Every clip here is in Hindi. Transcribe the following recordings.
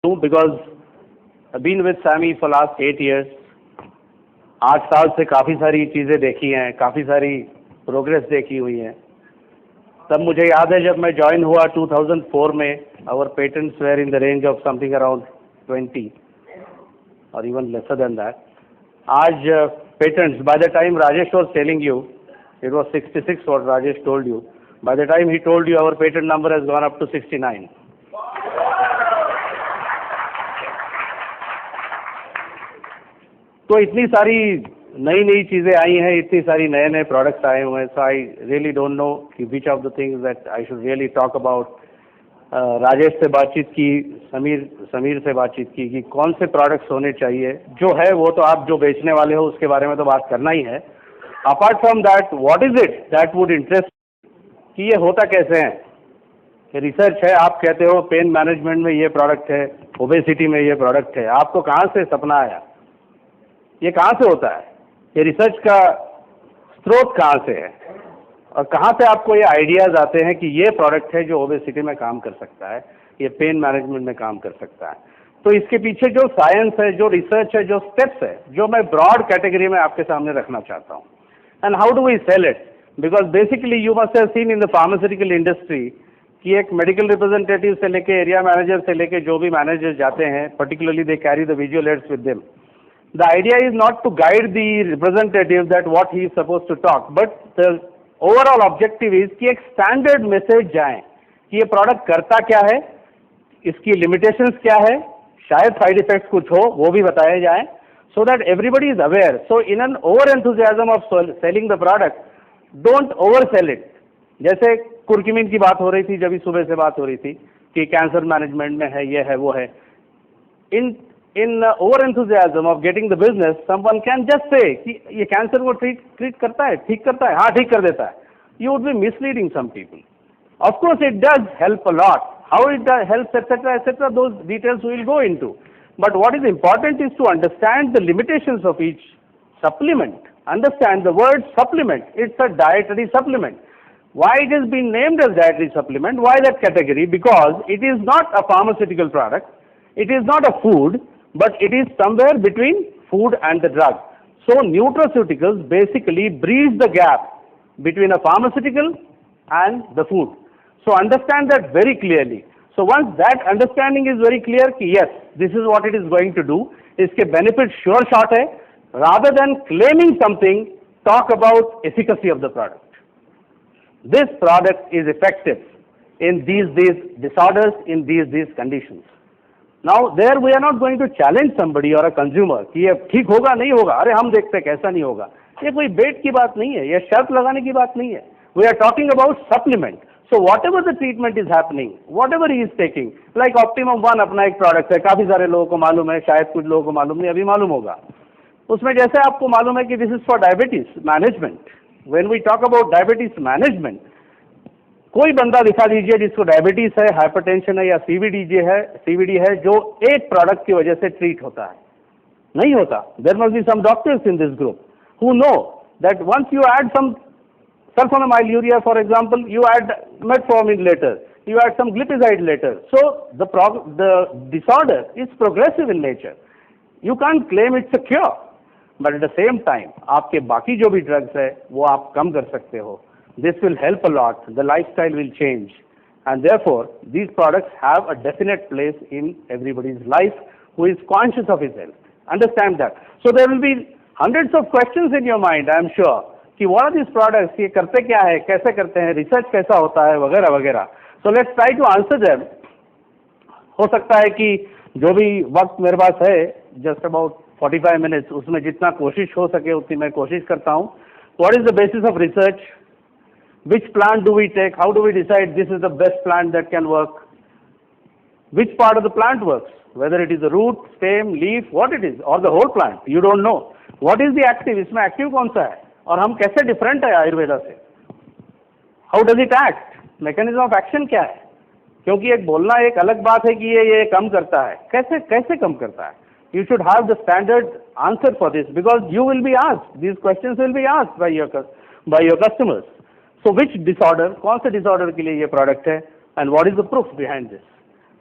because I've been with SAMI for last 8 years. 8 साल से काफ़ी सारी चीज़ें देखी हैं, काफ़ी सारी प्रोग्रेस देखी हुई हैं. तब मुझे याद है जब मैं ज्वाइन हुआ 2004 में, our patents were in the range of something around 20 or even lesser than that. आज patents, by the time Rajesh was telling you, it was 66 what Rajesh told you. By the time he told you, our patent number has gone up to 69. तो इतनी सारी नई नई चीज़ें आई हैं, इतनी सारी नए नए प्रोडक्ट्स आए हुए हैं. सो आई रियली डोंट नो कि which of the things that I should really talk about. Rajesh से बातचीत की, समीर से बातचीत की कि कौन से प्रोडक्ट्स होने चाहिए. जो है वो तो आप जो बेचने वाले हो उसके बारे में तो बात करना ही है. Apart from that, what is it that would interest कि ये होता कैसे है. रिसर्च है, आप कहते हो पेन मैनेजमेंट में ये प्रोडक्ट है, ओबेसिटी में ये प्रोडक्ट है. आपको कहाँ से सपना आया, ये कहाँ से होता है, ये रिसर्च का स्रोत कहाँ से है, और कहाँ से आपको ये आइडियाज़ आते हैं कि ये प्रोडक्ट है जो ओबेसिटी में काम कर सकता है, ये पेन मैनेजमेंट में काम कर सकता है. तो इसके पीछे जो साइंस है, जो रिसर्च है, जो स्टेप्स है, जो मैं ब्रॉड कैटेगरी में आपके सामने रखना चाहता हूँ. And how do we sell it, because basically you must have seen in the pharmaceutical industry कि एक मेडिकल रिप्रेजेंटेटिव से लेके एरिया मैनेजर से लेके जो भी मैनेजर जाते हैं, particularly they carry the visual aids with them. The idea is not to guide the representative that what he is supposed to talk, but the overall objective is कि एक standard message जाए कि ये product करता क्या है, इसकी limitations क्या है, शायद side effects कुछ हो वो भी बताए जाए, so that everybody is aware. So in an over enthusiasm of selling the product, don't oversell it. जैसे कुर्कुमिन की बात हो रही थी, जब सुबह से बात हो रही थी कि कैंसर मैनेजमेंट में है, ये है, वो है. In over enthusiasm of getting the business, someone can just say कि ये कैंसर को treat करता है, ठीक करता है, हाँ ठीक कर देता है. You would be misleading some people. Of course, it does help a lot. How it helps, etc., those details we will go into. But what is important is to understand the limitations of each supplement. Understand the word supplement. It's a dietary supplement. Why it has been named as dietary supplement? Why that category? Because it is not a pharmaceutical product. It is not a food. But it is somewhere between food and the drug. So nutraceuticals basically bridge the gap between a pharmaceutical and the food. So understand that very clearly. So once that understanding is very clear, yes, this is what it is going to do. इसके benefit sure shot है. Rather than claiming something, talk about efficacy of the product. This product is effective in these disorders, in these conditions. Now there we are not going to challenge somebody or a consumer कि ये ठीक होगा नहीं होगा, अरे हम देखते हैं कैसा नहीं होगा. ये कोई बेट की बात नहीं है, ये शर्त लगाने की बात नहीं है. We are talking about supplement. So whatever the treatment is happening, whatever he is taking, like Optimum One अपना एक प्रोडक्ट है, काफ़ी सारे लोगों को मालूम है, शायद कुछ लोगों को मालूम नहीं, अभी मालूम होगा. उसमें जैसे आपको मालूम है कि this is for diabetes management. When we talk about diabetes management, कोई बंदा दिखा दीजिए जिसको डायबिटीज है, हाइपरटेंशन है या सीवीडी है जो एक प्रोडक्ट की वजह से ट्रीट होता है. नहीं होता. There must be some doctors in this group who know that once you add some sulfonylurea, for example, you add metformin later, you add some glipizide later. So the disorder is progressive in nature. You can't claim it's a cure, but at the same time आपके बाकी जो भी ड्रग्स है वो आप कम कर सकते हो. This will help a lot. The lifestyle will change, and therefore these products have a definite place in everybody's life who is conscious of his health. Understand that. So there will be hundreds of questions in your mind, I am sure, कि what are these products, ये करते क्या है, कैसे करते हैं, रिसर्च कैसा होता है, वगैरह वगैरह. So let's try to answer them. हो सकता है कि जो भी वक्त मेरे पास है, just about 45 minutes, उसमें जितना कोशिश हो सके उतनी मैं कोशिश करता हूँ. What is the basis of research? Which plant do we take? How do we decide this is the best plant that can work? Which part of the plant works? Whether it is the root, stem, leaf, what it is, or the whole plant, you don't know. What is the active? इसमें active कौन सा है और हम कैसे डिफरेंट है आयुर्वेदा से? How does it act? Mechanism of action क्या है? क्योंकि एक बोलना एक अलग बात है कि ये कम करता है, कैसे कम करता है? You should have the standard answer for this because you will be asked, these questions will be asked by your customers. So which disorder, कौन से disorder के लिए ये product है, and what is the proof behind this?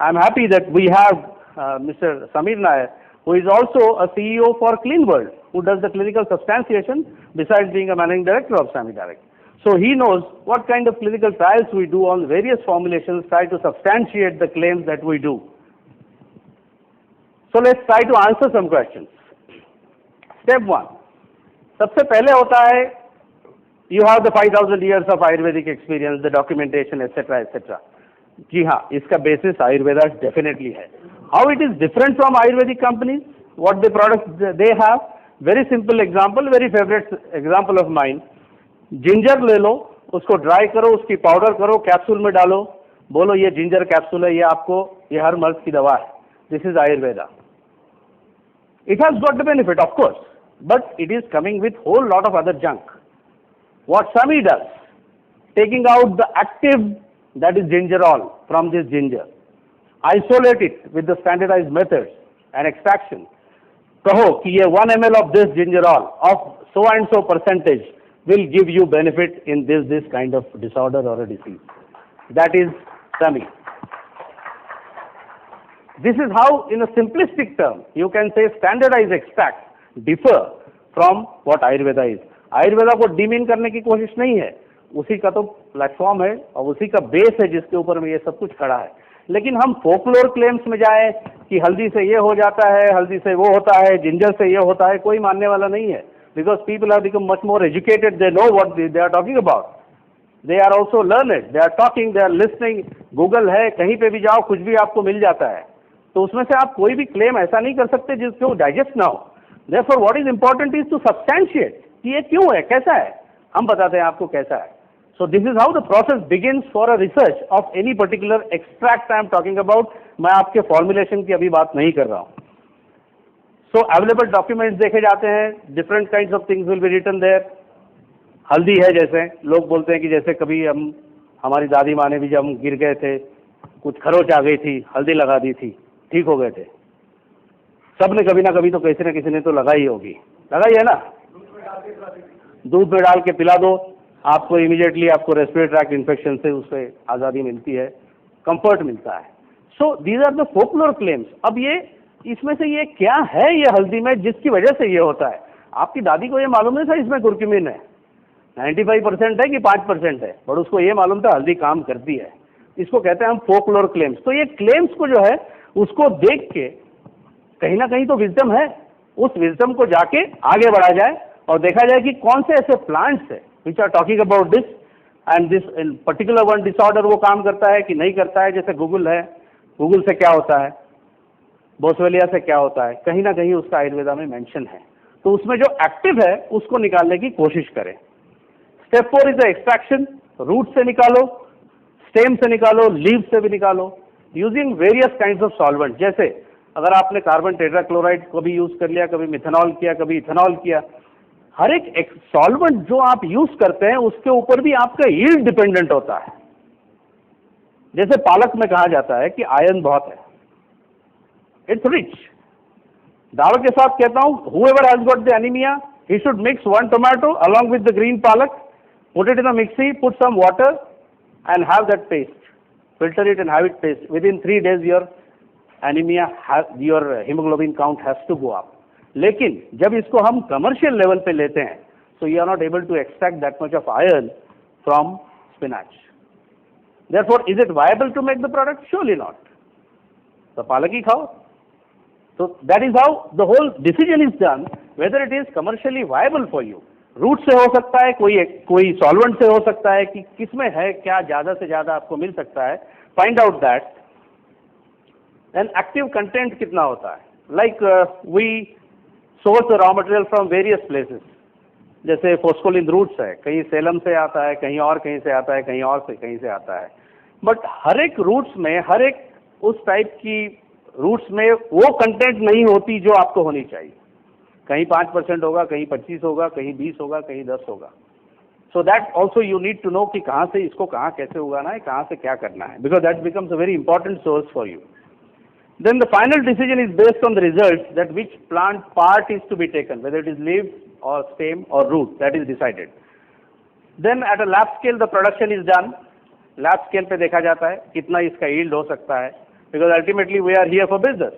I am happy that we have Mr. Samir Nair, who is also a CEO for Clean World, who does the clinical substantiation besides being a managing director of SAMI Direct. So he knows what kind of clinical trials we do on various formulations, try to substantiate the claims that we do. So let's try to answer some questions. Step 1. सबसे पहले होता है, you have the 5,000 years of Ayurvedic experience, the documentation, etc., etc. जी हाँ, इसका basis Ayurveda definitely है. How it is different from Ayurvedic companies? What the products they have? Very simple example, very favorite example of mine. Ginger ले लो, उसको ड्राई करो, उसकी पाउडर करो, कैप्सूल में डालो, बोलो ये जिंजर कैप्सूल है, ये आपको ये हर मर्ज की दवा है. This is Ayurveda. It has got the benefit of course, but it is coming with whole lot of other junk. What Sami does, taking out the active that is gingerol from this ginger, isolate it with the standardized methods and extraction. कहो कि ये 1 ml of this gingerol of so and so percentage will give you benefit in this kind of disorder or a disease. That is SAMI. This is how, in a simplistic term, you can say standardized extracts differ from what Ayurveda is. Ayurveda को demean करने की कोशिश नहीं है, उसी का तो प्लेटफॉर्म है और उसी का बेस है जिसके ऊपर में ये सब कुछ खड़ा है. लेकिन हम फोकलोर क्लेम्स में जाए कि हल्दी से ये हो जाता है, हल्दी से वो होता है, जिंजर से ये होता है, कोई मानने वाला नहीं है. Because people have become much more educated, they know what they are talking about, they are also learned, they are talking, they are listening. Google है, कहीं पे भी जाओ कुछ भी आपको मिल जाता है. तो उसमें से आप कोई भी क्लेम ऐसा नहीं कर सकते जिसको डाइजेस्ट ना हो. Therefore what is important is to substantiate कि ये क्यों है, कैसा है, हम बताते हैं आपको कैसा है. So this is how the process begins for a research of any particular extract I am talking about. मैं आपके formulation की अभी बात नहीं कर रहा हूँ. So available documents देखे जाते हैं, different kinds of things will be written there. हल्दी है, जैसे लोग बोलते हैं कि जैसे कभी हमारी दादी माँ ने भी जब हम गिर गए थे, कुछ खरोच आ गई थी, हल्दी लगा दी थी, ठीक हो गए थे. सब ने कभी ना कभी तो किसी ने तो लगाई होगी, लगाई है ना. दूध में डाल के पिला दो, आपको इमीडिएटली आपको रेस्पिरेटरी ट्रैक्ट इन्फेक्शन से उससे आज़ादी मिलती है, कंफर्ट मिलता है. So these are the folklore claims. अब ये इसमें से ये क्या है ये हल्दी में जिसकी वजह से ये होता है? आपकी दादी को ये मालूम नहीं था इसमें कुर्क्यूमिन है, 95% है कि 5% है, पर उसको ये मालूम था हल्दी काम करती है. इसको कहते हैं हम फोकलोर क्लेम्स. तो ये क्लेम्स को जो है उसको देख के कहीं ना कहीं तो विजडम है, उस विजडम को जाके आगे बढ़ा जाए और देखा जाए कि कौन से ऐसे प्लांट्स है which are talking about this and this in particular one disorder वो काम करता है कि नहीं करता है. जैसे गूगल है, गूगल से क्या होता है, बोसवेलिया से क्या होता है, कहीं ना कहीं उसका आयुर्वेदा में मेंशन है. तो उसमें जो एक्टिव है उसको निकालने की कोशिश करें. Step 4 is the extraction. Root से निकालो, स्टेम से निकालो, लीव से भी निकालो, using various kinds of solvent. जैसे अगर आपने कार्बन टेट्राक्लोराइड कभी यूज कर लिया, कभी मिथेनॉल किया, कभी इथेनॉल किया, हर एक सॉल्वेंट जो आप यूज करते हैं उसके ऊपर भी आपका यील्ड डिपेंडेंट होता है. जैसे पालक में कहा जाता है कि आयरन बहुत है, इट्स रिच. दावा के साथ कहता हूं, whoever has got the anemia, he should mix 1 tomato along with the green palak, put it in a mixie, put some water and have that paste. Filter it and have it paste. Within 3 days your anemia, your hemoglobin count has to go up. लेकिन जब इसको हम कमर्शियल लेवल पे लेते हैं, so you are not able to extract that much of iron from spinach. Therefore, is it viable to make the product? Surely not. तो पालक ही खाओ. So that is how the whole decision is done whether it is commercially viable for you. Root से हो सकता है, कोई सॉल्वेंट से हो सकता है, कि किसमें है क्या ज़्यादा से ज़्यादा आपको मिल सकता है. Find out that. And active content कितना होता है. Like we source raw material from various places. जैसे फोस्कोलिन रूट्स है, कहीं सेलम से आता है, कहीं और कहीं से आता है, कहीं और से कहीं से आता है. बट हर एक रूट्स में, हर एक उस टाइप की रूट्स में वो कंटेंट नहीं होती जो आपको होनी चाहिए. कहीं 5% होगा, कहीं 25 होगा, कहीं 20 होगा, कहीं 10 होगा. So that also you need to know कि कहाँ से इसको कहाँ कैसे उगाना है, कहाँ से क्या करना है, because that becomes a very important source for you. Then the final decision is based on the results that which plant part is to be taken, whether it is leaf or stem or root, that is decided. Then at a lab scale the production is done. Lab scale पे देखा जाता है कितना इसका yield हो सकता है, because ultimately we are here for business.